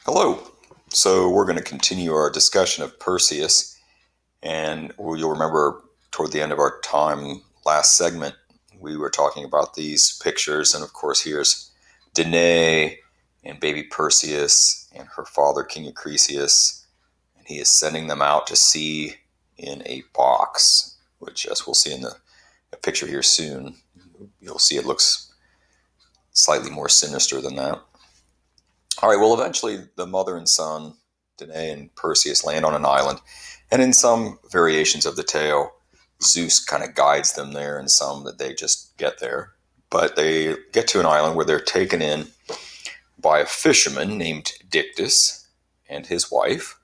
Hello. So we're going to continue our discussion of Perseus, and you'll remember toward the end of our time last segment, we were talking about these pictures, and of course here's Danae and baby Perseus and her father King Acrisius, and he is sending them out to sea in a box, which as we'll see in the picture here soon, you'll see it looks slightly more sinister than that. All right, well, eventually the mother and son, Danae and Perseus, land on an island. And in some variations of the tale, Zeus kind of guides them there, and some that they just get there. But they get to an island where they're taken in by a fisherman named Dictys and his wife.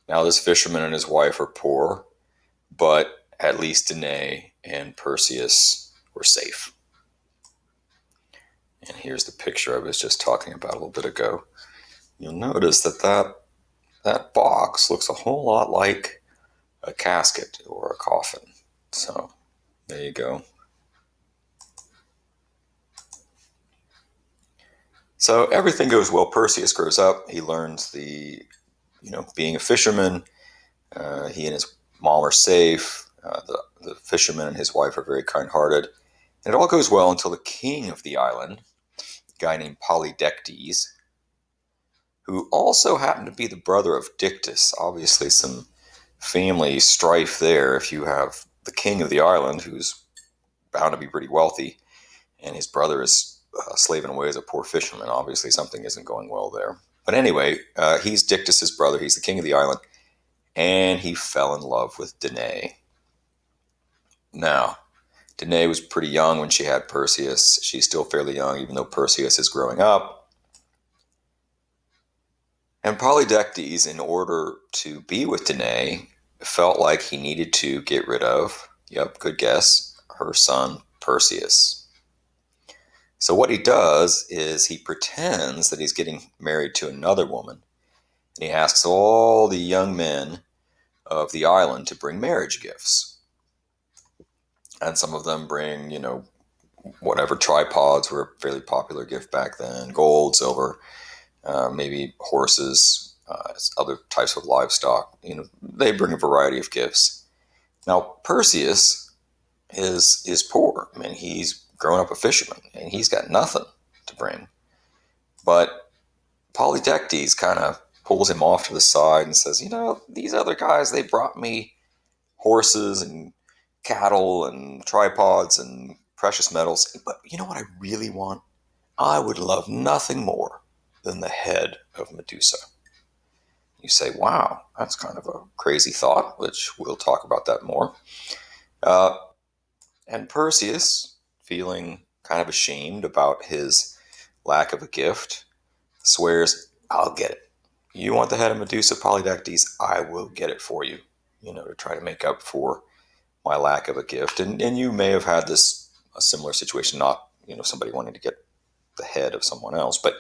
Now, this fisherman and his wife are poor, but at least Danae and Perseus were safe. And here's the picture I was just talking about a little bit ago. You'll notice that box looks a whole lot like a casket or a coffin. So there you go. So everything goes well. Perseus grows up. He learns being a fisherman. He and his mom are safe. The fisherman and his wife are very kind-hearted. And it all goes well until the king of the island, a guy named Polydectes, who also happened to be the brother of Dictys. Obviously some family strife there if you have the king of the island, who's bound to be pretty wealthy, and his brother is slaving away as a poor fisherman. Obviously something isn't going well there. But anyway, he's Dictys' brother. He's the king of the island, and he fell in love with Danae. Now, Danae was pretty young when she had Perseus. She's still fairly young, even though Perseus is growing up. And Polydectes, in order to be with Danae, felt like he needed to get rid of, good guess, her son Perseus. So what he does is he pretends that he's getting married to another woman, and he asks all the young men of the island to bring marriage gifts. And some of them bring, whatever, tripods were a fairly popular gift back then, gold, silver, maybe horses, other types of livestock. They bring a variety of gifts. Now, Perseus is poor. I mean, he's grown up a fisherman, and he's got nothing to bring. But Polydectes kind of pulls him off to the side and says, these other guys, they brought me horses and cattle and tripods and precious metals. But you know what I really want? I would love nothing more than the head of Medusa. You say, wow, that's kind of a crazy thought, which we'll talk about that more. And Perseus, feeling kind of ashamed about his lack of a gift, swears, I'll get it. You want the head of Medusa, Polydectes? I will get it for you, to try to make up for my lack of a gift. And you may have had a similar situation, not, somebody wanting to get the head of someone else, but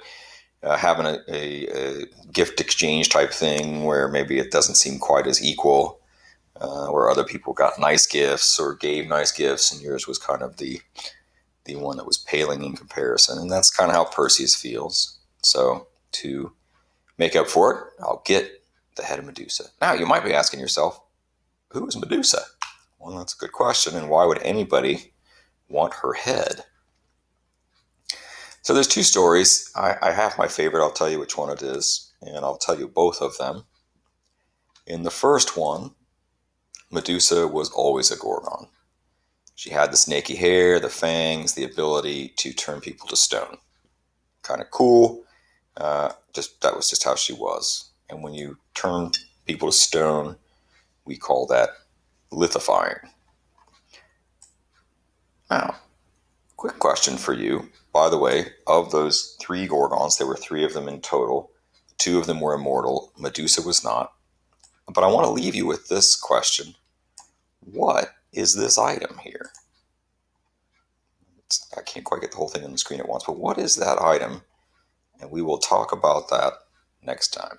having a gift exchange type thing where maybe it doesn't seem quite as equal, where other people got nice gifts or gave nice gifts, and yours was kind of the one that was paling in comparison. And that's kind of how Perseus feels. So to make up for it, I'll get the head of Medusa. Now, you might be asking yourself, who is Medusa? Well, that's a good question, and why would anybody want her head? So there's two stories. I have my favorite. I'll tell you which one it is, and I'll tell you both of them. In the first one, Medusa was always a Gorgon. She had the snaky hair, the fangs, the ability to turn people to stone. Kind of cool. That was just how she was. And when you turn people to stone, we call that lithifying. Now, quick question for you. By the way, of those 3 Gorgons, there were 3 of them in total. 2 of them were immortal. Medusa was not. But I want to leave you with this question. What is this item here? I can't quite get the whole thing on the screen at once, but what is that item? And we will talk about that next time.